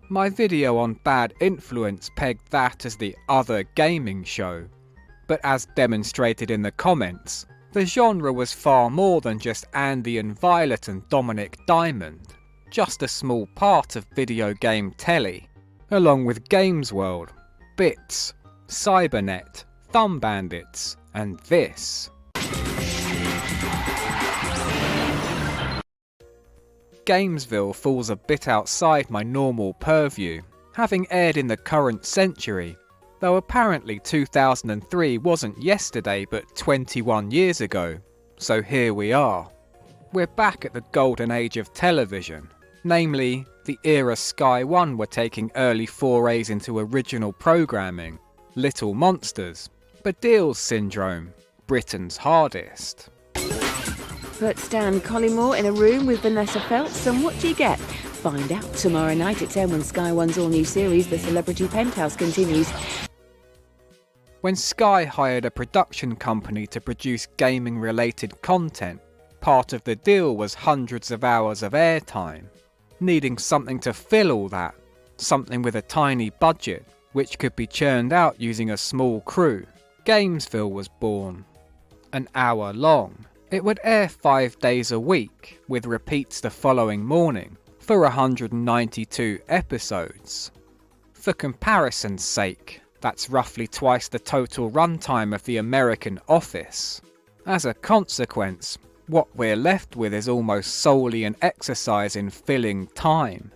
My video on Bad Influence pegged that as the other gaming show, but as demonstrated in the comments, the genre was far more than just Andy and Violet and Dominic Diamond, just a small part of video game telly, along with Gamesworld, Bits, Cybernet, Thumb Bandits, and this. Gamezville falls a bit outside my normal purview, having aired in the current century, though apparently 2003 wasn't yesterday but 21 years ago, so here we are. We're back at the golden age of television, namely the era Sky One were taking early forays into original programming, Little Monsters, Baddiel's Syndrome, Britain's Hardest. Put Stan Collymore in a room with Vanessa Feltz and what do you get? Find out tomorrow night at 10 when Sky One's all-new series The Celebrity Penthouse continues. When Sky hired a production company to produce gaming-related content, part of the deal was hundreds of hours of airtime. Needing something to fill all that, something with a tiny budget, which could be churned out using a small crew, Gamesville was born. An hour long. It would air 5 days a week, with repeats the following morning, for 192 episodes. For comparison's sake, that's roughly twice the total runtime of the American Office. As a consequence, what we're left with is almost solely an exercise in filling time.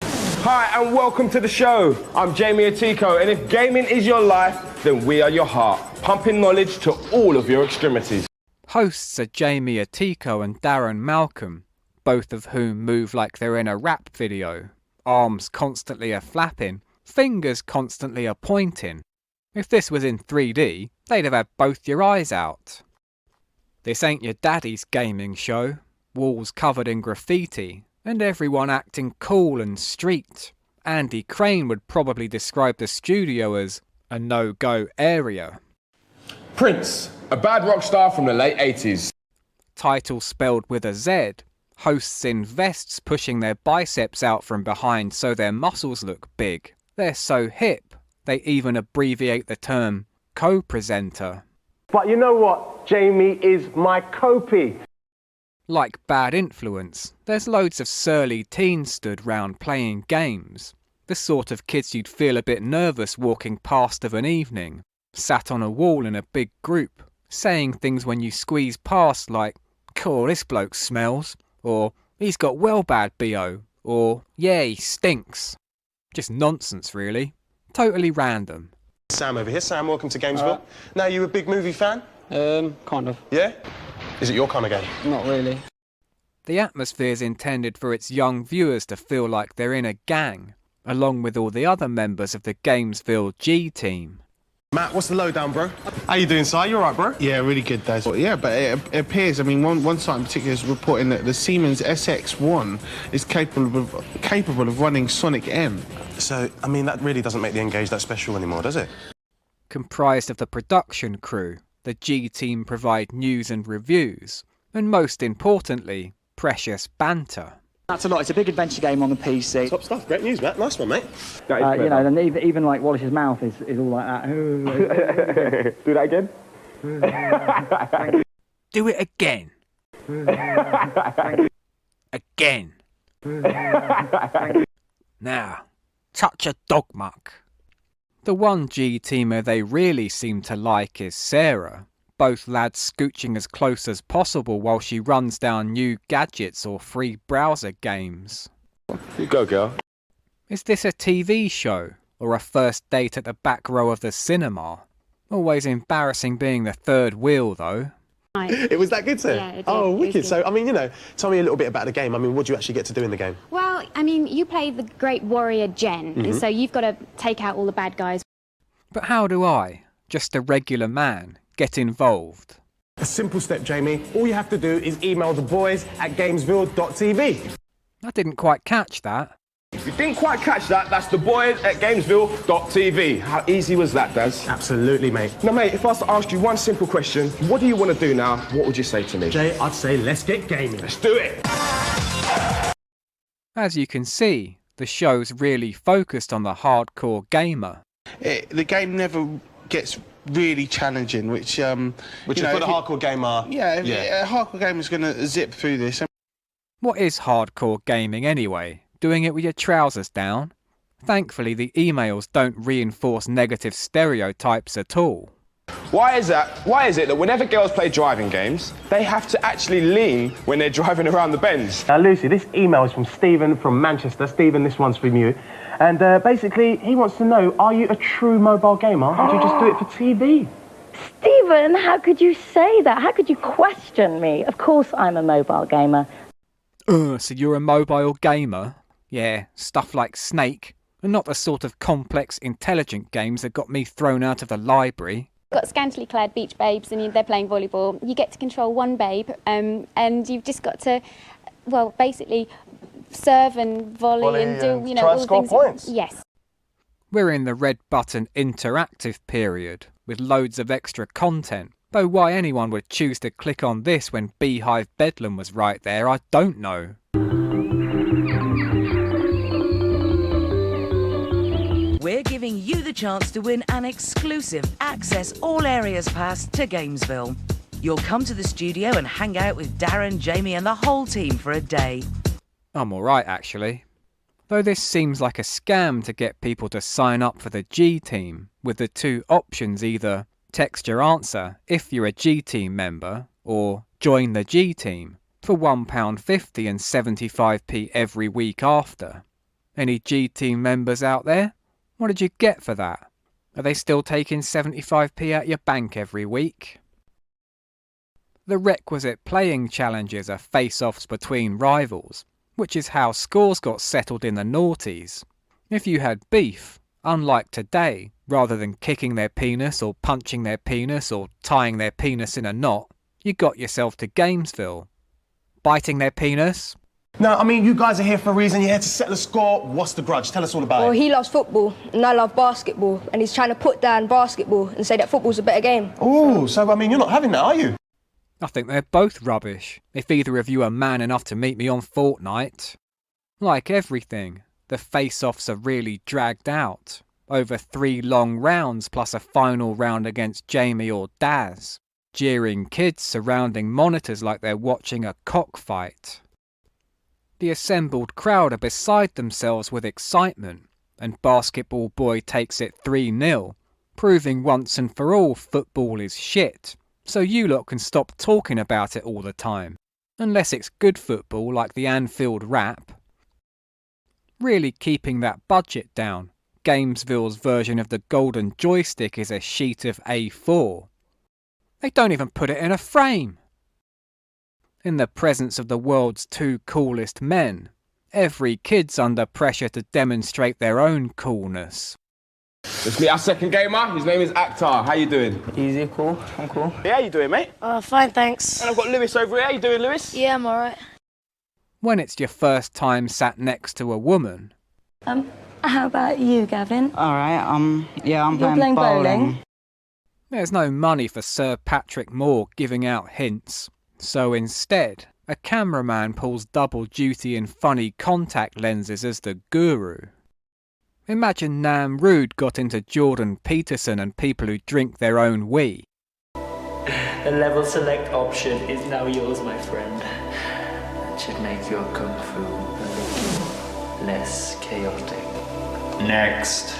Hi and welcome to the show. I'm Jamie Atico, and if gaming is your life, then we are your heart, pumping knowledge to all of your extremities. Hosts are Jamie Atico and Darren Malcolm, both of whom move like they're in a rap video, arms constantly a-flapping, fingers constantly a-pointing. If this was in 3D, they'd have had both your eyes out. This ain't your daddy's gaming show, walls covered in graffiti, and everyone acting cool and street. Andy Crane would probably describe the studio as a no-go area. Prince, a bad rock star from the late 80s. Title spelled with a Z, hosts in vests pushing their biceps out from behind so their muscles look big. They're so hip, they even abbreviate the term co-presenter. But you know what? Jamie is my copy. Like Bad Influence, there's loads of surly teens stood round playing games. The sort of kids you'd feel a bit nervous walking past of an evening. Sat on a wall in a big group, saying things when you squeeze past like, "Cool, this bloke smells," or "He's got well bad BO," or "Yeah, he stinks." Just nonsense really. Totally random. Sam over here. Sam, welcome to Gamesville. Now, you a big movie fan? Kind of. Yeah? Is it your kind of game? Not really. The atmosphere's intended for its young viewers to feel like they're in a gang, along with all the other members of the Gamesville G team. Matt, what's the lowdown, bro? How you doing, Si? You alright, bro? Yeah, really good, Daz. Yeah, but it appears, I mean, one site in particular is reporting that the Siemens SX1 is capable of running Sonic M. So, I mean, that really doesn't make the Engage that special anymore, does it? Comprised of the production crew, the G team provide news and reviews, and most importantly, precious banter. That's a lot. It's a big adventure game on the PC. Top stuff. Great news, Matt. Nice one, mate. You know, and even like Wallace's mouth is all like that. Do that again? Do it again. Again. Now, touch a dog muck. The one G-teamer they really seem to like is Sarah, both lads scooching as close as possible while she runs down new gadgets or free browser games. You go, girl. Is this a TV show, or a first date at the back row of the cinema? Always embarrassing being the third wheel, though. It was that good, sir? Yeah, it did. Oh, It wicked. was So, I mean, you know, tell me a little bit about the game. I mean, what do you actually get to do in the game? Well, I mean, you play the great warrior Jen, and so you've got to take out all the bad guys. But how do I, just a regular man, get involved? A simple step, Jamie. All you have to do is email the boys at gamesville.tv. I didn't quite catch that. If you didn't quite catch that, that's the boys at gamesville.tv. How easy was that, Daz? Absolutely, mate. Now, mate, if I was to ask you one simple question, what do you want to do now? What would you say to me? Jay, I'd say let's get gaming. Let's do it. As you can see, the show's really focused on the hardcore gamer. The game never gets really challenging, which Which is for the hardcore gamer. A hardcore gamer's going to zip through this. What is hardcore gaming anyway? Doing it with your trousers down? Thankfully, the emails don't reinforce negative stereotypes at all. Why is it that whenever girls play driving games, they have to actually lean when they're driving around the bends? Now, Lucy, this email is from Stephen from Manchester. Stephen, this one's from you. And basically, he wants to know, are you a true mobile gamer? Or do you just do it for TV? Stephen, how could you say that? How could you question me? Of course I'm a mobile gamer. So you're a mobile gamer? Yeah, stuff like Snake, and not the sort of complex, intelligent games that got me thrown out of the library. Got scantily clad beach babes and they're playing volleyball. You get to control one babe and you've just got to, well, basically serve and volley and do, you know, try all and the score things. points. Yes. We're in the red button interactive period, with loads of extra content. Though why anyone would choose to click on this when Beehive Bedlam was right there, I don't know. We're giving you the chance to win an exclusive Access All Areas pass to Gamesville. You'll come to the studio and hang out with Darren, Jamie and the whole team for a day. I'm alright actually. Though this seems like a scam to get people to sign up for the G Team, with the two options either text your answer if you're a G Team member, or join the G Team for £1.50 and 75p every week after. Any G Team members out there? What did you get for that? Are they still taking 75p out your bank every week? The requisite playing challenges are face-offs between rivals, which is how scores got settled in the noughties. If you had beef, unlike today, rather than kicking their penis or punching their penis or tying their penis in a knot, you got yourself to Gamesville. Biting their penis? No, I mean, you guys are here for a reason. You're here to settle a score. What's the grudge? Tell us all about Well, it. he loves football and I love basketball, and he's trying to put down basketball and say that football's a better game. Oh, so I mean, you're not having that, are you? I think they're both rubbish, if either of you are man enough to meet me on Fortnite. Like everything, the face-offs are really dragged out, over 3 long rounds plus a final round against Jamie or Daz, jeering kids surrounding monitors like they're watching a cockfight. The assembled crowd are beside themselves with excitement, and Basketball Boy takes it 3-0, proving once and for all football is shit, so you lot can stop talking about it all the time, unless it's good football like the Anfield Rap. Really keeping that budget down, Gamesville's version of the golden joystick is a sheet of A4. They don't even put it in a frame. In the presence of the world's 2 coolest men, every kid's under pressure to demonstrate their own coolness. Let's meet our second gamer. His name is Akhtar. How you doing? Easy, cool. I'm cool. Yeah, how you doing, mate? Fine, thanks. And I've got Lewis over here. How you doing, Lewis? Yeah, I'm alright. When it's your first time sat next to a woman, How about you, Gavin? Alright, yeah, I'm You're playing bowling. there's no money for Sir Patrick Moore giving out hints. So instead, a cameraman pulls double duty in funny contact lenses as the guru. Imagine Nam Rude got into Jordan Peterson and people who drink their own wee. The level select option is now yours, my friend. That should make your kung fu a little less chaotic. Next.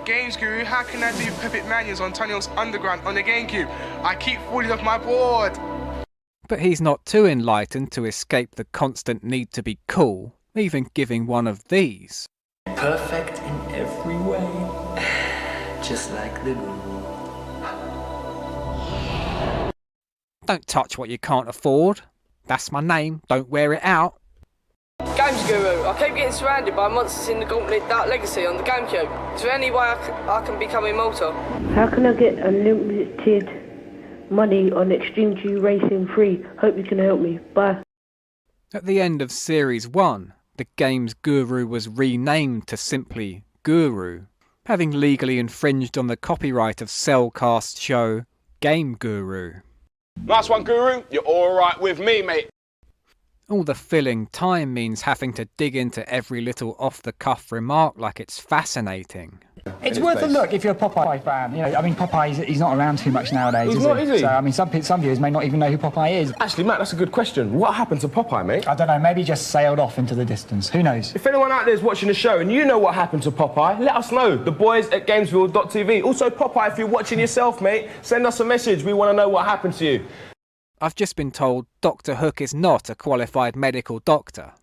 Games Guru, how can I do perfect manuals on Tunnels Underground on the GameCube? I keep falling off my board. But he's not too enlightened to escape the constant need to be cool, even giving one of these. Perfect in every way. Just like the guru. Don't touch what you can't afford. That's my name, don't wear it out. Games Guru, I keep getting surrounded by monsters in the Gauntlet Dark Legacy on the GameCube. Is there any way I can become immortal? How can I get unlimited money on Extreme G Racing 3? Hope you can help me. Bye. At the end of Series 1, the game's guru was renamed to simply Guru, having legally infringed on the copyright of Cellcast's show Game Guru. Nice one, Guru. You're all right with me, mate. All the filling time means having to dig into every little off-the-cuff remark like it's fascinating. It's worth a look if you're a Popeye fan. You know, I mean, Popeye, he's not around too much nowadays, He's not, is he? So, I mean, some viewers may not even know who Popeye is. Actually, Matt, that's a good question. What happened to Popeye, mate? I don't know, maybe just sailed off into the distance. Who knows? If anyone out there is watching the show and you know what happened to Popeye, let us know. The boys at Gamezville.tv. Also, Popeye, if you're watching yourself, mate, send us a message. We want to know what happened to you. I've just been told Dr. Hook is not a qualified medical doctor.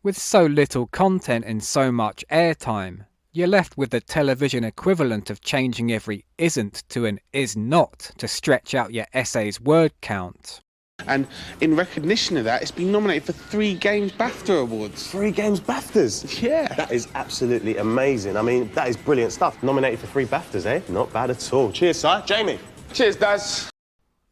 With so little content and so much airtime, you're left with the television equivalent of changing every isn't to an is not to stretch out your essay's word count. And in recognition of that, it's been nominated for 3 Games BAFTA Awards. 3 Games BAFTAs? Yeah. That is absolutely amazing. I mean, that is brilliant stuff. Nominated for 3 BAFTAs, eh? Not bad at all. Cheers, Si. Jamie. Cheers, Daz.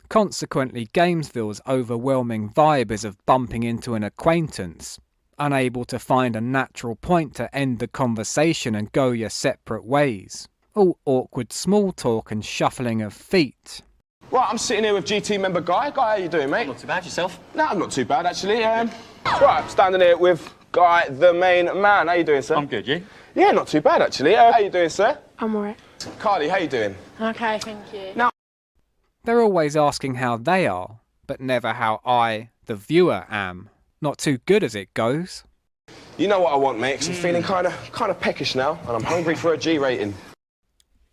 Consequently, Gamesville's overwhelming vibe is of bumping into an acquaintance, unable to find a natural point to end the conversation and go your separate ways. All awkward small talk and shuffling of feet. Right, I'm sitting here with GT member Guy. Guy, how you doing, mate? Not too bad, yourself? No, I'm not too bad, actually. Right, I'm standing here with Guy, the main man. How you doing, sir? I'm good, you? Yeah, not too bad, actually. How you doing, sir? I'm alright. Carly, how you doing? Okay, thank you. Now, They're always asking how they are, but never how I, the viewer, am. Not too good as it goes. you know what I want, mate, 'cause I'm feeling kind of peckish now, and I'm hungry for a G rating.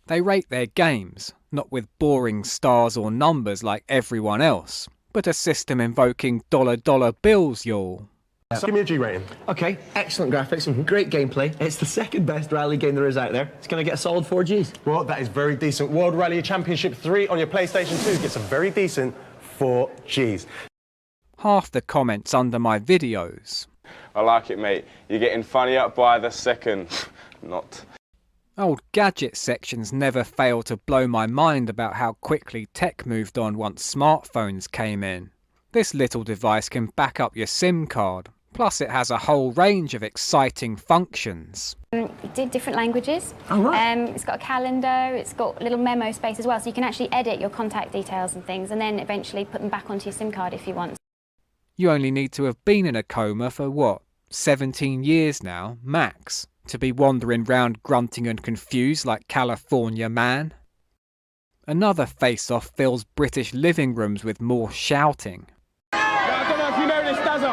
They rate their games, not with boring stars or numbers like everyone else, but a system invoking dollar bills, y'all. So give me a G rating. Okay, excellent graphics, great gameplay. It's the second best rally game there is out there. It's going to get a solid 4 Gs. Well, that is very decent. World Rally Championship 3 on your PlayStation 2 gets a very decent 4 Gs. Half the comments under my videos. I like it, mate. You're getting funny up by the second. Not. Old gadget sections never fail to blow my mind about how quickly tech moved on once smartphones came in. This little device can back up your SIM card, plus it has a whole range of exciting functions. It did different languages. Oh, right. It's got a calendar, it's got a little memo space as well, so you can actually edit your contact details and things, and then eventually put them back onto your SIM card if you want. You only need to have been in a coma for what, 17 years now, max, to be wandering round grunting and confused like California Man. Another face-off fills British living rooms with more shouting. I don't know if you know this, Dazza.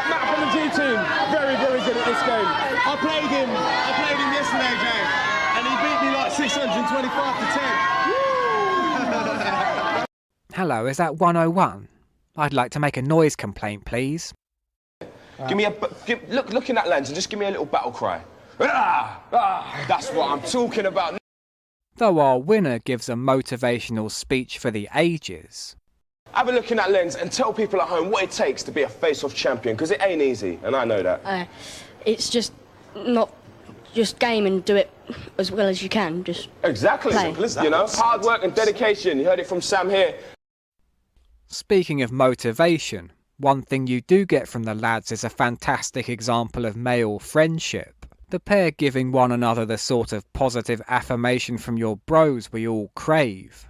Matt from the G team, very good at this game. I played him yesterday, Jay, and he beat me like 625 to 10. Hello, is that 101? I'd like to make a noise complaint, please. Give me look in that lens and just give me a little battle cry. That's what I'm talking about. Though our winner gives a motivational speech for the ages. Have a look in that lens and tell people at home what it takes to be a face-off champion, because it ain't easy, and I know that. It's just not just game and do it as well as you can. Just exactly. play. You know, hard work and dedication. You heard it from Sam here. Speaking of motivation, one thing you do get from the lads is a fantastic example of male friendship. The pair giving one another the sort of positive affirmation from your bros we all crave.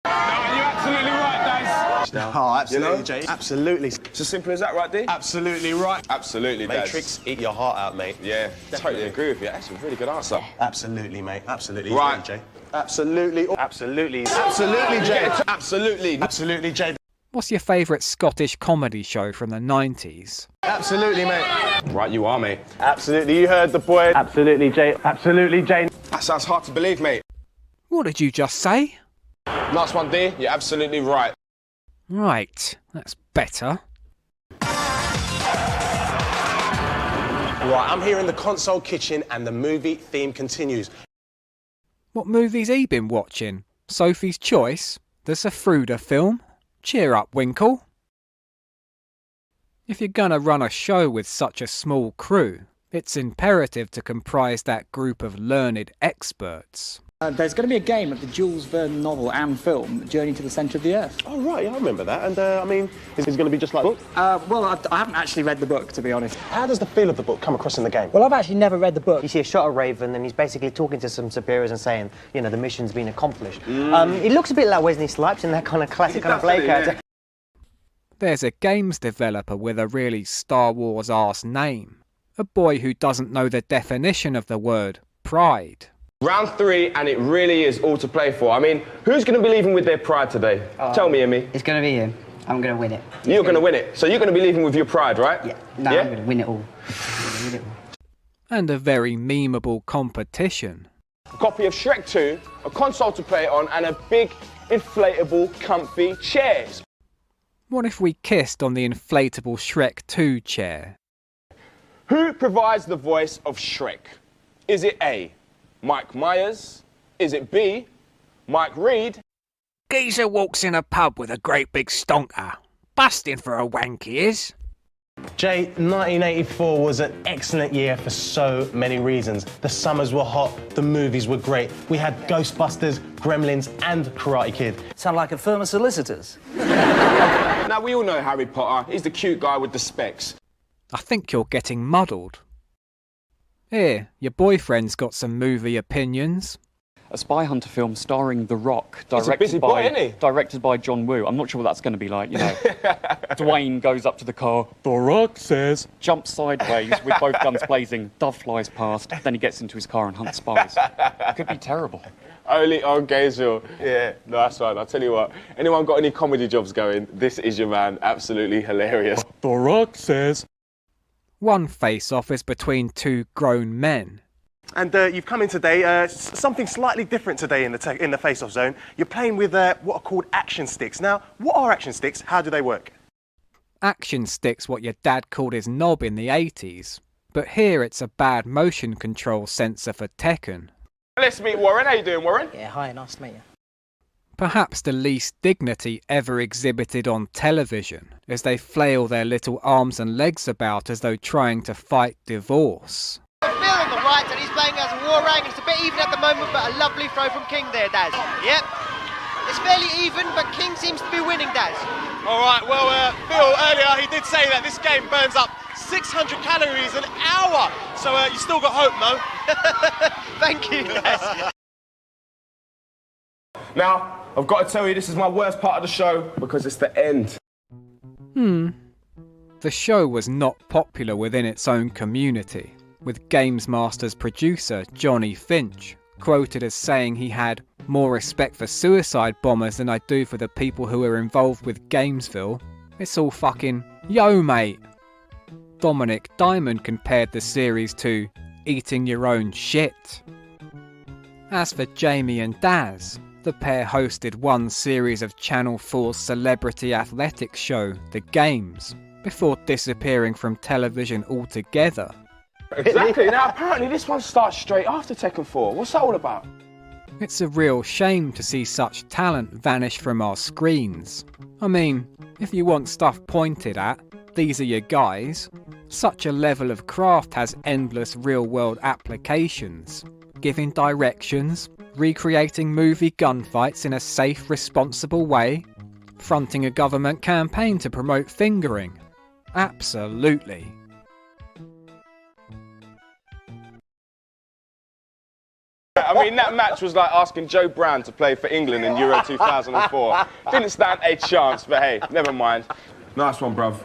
You're absolutely right, Daz. Oh, absolutely, Jay. Absolutely. It's as simple as that, right, D? Absolutely right. Absolutely, Daz. Matrix, eat your heart out, mate. Yeah, totally agree with you. That's a really good answer. Absolutely, mate. Absolutely. Right. Jay. Absolutely. Absolutely. Absolutely, Jay. Absolutely. Absolutely, Jay. What's your favourite Scottish comedy show from the 90s? Absolutely, mate. Right, you are, mate. Absolutely, you heard the boy. Absolutely, Jay. Absolutely, Jay. That sounds hard to believe, mate. What did you just say? Nice one, D. You're absolutely right. Right, that's better. Right, I'm here in the console kitchen and the movie theme continues. What movie's he been watching? Sophie's Choice? The Safruda film? Cheer up, Winkle. If you're gonna run a show with such a small crew, it's imperative to comprise that group of learned experts. There's going to be a game of the Jules Verne novel and film, Journey to the Centre of the Earth. Oh, right, yeah, I remember that. And, I mean, is it going to be just like the book? Well, I haven't actually read the book, to be honest. How does the feel of the book come across in the game? Well, I've actually never read the book. You see a shot of Raven, and he's basically talking to some superiors and saying, you know, the mission's been accomplished. It looks a bit like Wesley Snipes in that kind of classic kind of Blake character. There's a games developer with a really Star Wars-arse name. A boy who doesn't know the definition of the word pride. Round 3, and it really is all to play for. I mean, who's going to be leaving with their pride today? Tell me, Emmy. It's going to be him. I'm going to win it. You're going to win it. So you're going to be leaving with your pride, right? Yeah. No, yeah? I'm going to win it all. I'm going to win it all. And a very memeable competition. A copy of Shrek 2, a console to play on, and a big, inflatable, comfy chairs. What if we kissed on the inflatable Shrek 2 chair? Who provides the voice of Shrek? Is it A, Mike Myers? Is it B, Mike Reed? Geezer walks in a pub with a great big stonker. Busting for a wank he is. Jay, 1984 was an excellent year for so many reasons. The summers were hot, the movies were great. We had Ghostbusters, Gremlins and Karate Kid. Sound like a firm of solicitors. Now, we all know Harry Potter. He's the cute guy with the specs. I think you're getting muddled. Here, your boyfriend's got some movie opinions. A spy hunter film starring The Rock, He's a busy boy, isn't he? directed by John Woo. I'm not sure what that's going to be like, you know. Dwayne goes up to the car, The Rock says, jumps sideways with both guns blazing, dove flies past, then he gets into his car and hunts spies. It could be terrible. Only on Gamezville. Yeah, no, that's right. I'll tell you what. Anyone got any comedy jobs going? This is your man. Absolutely hilarious. The Rock says. One face-off is between two grown men. And you've come in today, something slightly different today in the face-off zone. You're playing with what are called action sticks. Now, what are action sticks? How do they work? Action stick's what your dad called his knob in the 80s. But here it's a bad motion control sensor for Tekken. Let's meet Warren. How you doing, Warren? Yeah, hi, nice to meet you. Perhaps the least dignity ever exhibited on television, as they flail their little arms and legs about as though trying to fight divorce. Bill on the right, and he's playing as a Warang. It's a bit even at the moment, but a lovely throw from King there, Daz. Yep. It's fairly even, but King seems to be winning, Daz. All right, well, Bill, earlier he did say that this game burns up 600 calories an hour. So you still got hope, no? Thank you, Daz. Now, I've got to tell you, this is my worst part of the show because it's the end. The show was not popular within its own community, with Games Master's producer Johnny Finch quoted as saying he had more respect for suicide bombers than I do for the people who are involved with Gamesville. It's all fucking yo mate. Dominic Diamond compared the series to eating your own shit. As for Jamie and Daz, the pair hosted one series of Channel 4's celebrity athletics show, The Games, before disappearing from television altogether. Exactly. Now, apparently this one starts straight after Tekken 4. What's that all about? It's a real shame to see such talent vanish from our screens. I mean, if you want stuff pointed at, these are your guys. Such a level of craft has endless real-world applications, giving directions, recreating movie gunfights in a safe, responsible way, fronting a government campaign to promote fingering. Absolutely. I mean, that match was like asking Joe Brown to play for England in Euro 2004. Didn't stand a chance, but hey, never mind. Nice one, bruv.